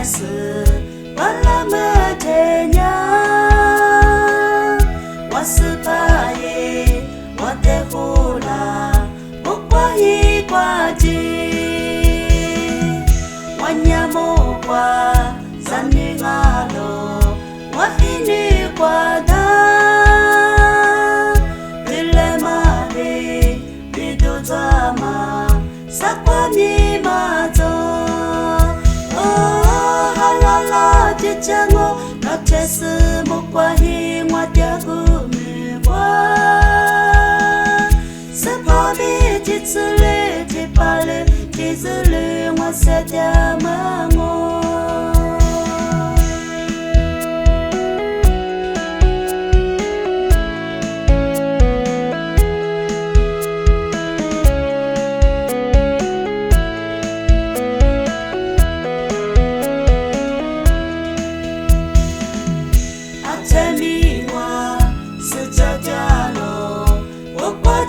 sự wala matenya wasupaye watehula ukwahi kwaji wanyamo kwa zaningalo wahini kwada bilemari bidutama sakwani mato halala jichango natesu mukwahi mwatiagumibwa sepabi jitsule jipale jizule mwasetia mango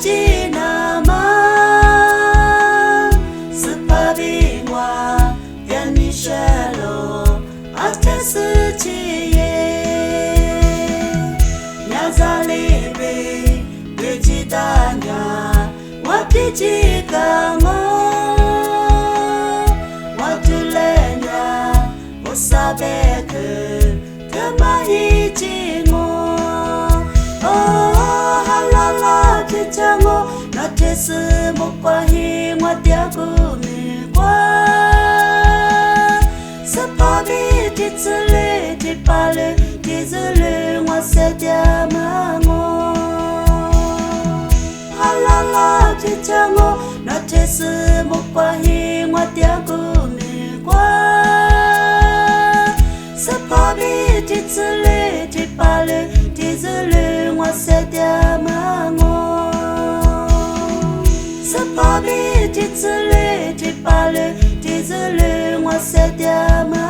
Jinama sepabingwa dan Michelo atasuciye nyazalibe bejidanya watijikango watulenya usabeke kemahijingo halala jichango natesu mukwahi mwatiagumibwa sepabi jitsule jipale jizule mwasetia mango halala jichango natesu mukwahi mwatiagumibwa sepabi jitsule jipale jizule mwasetia mango sepabi jitsule jipale jizule mwasetia mango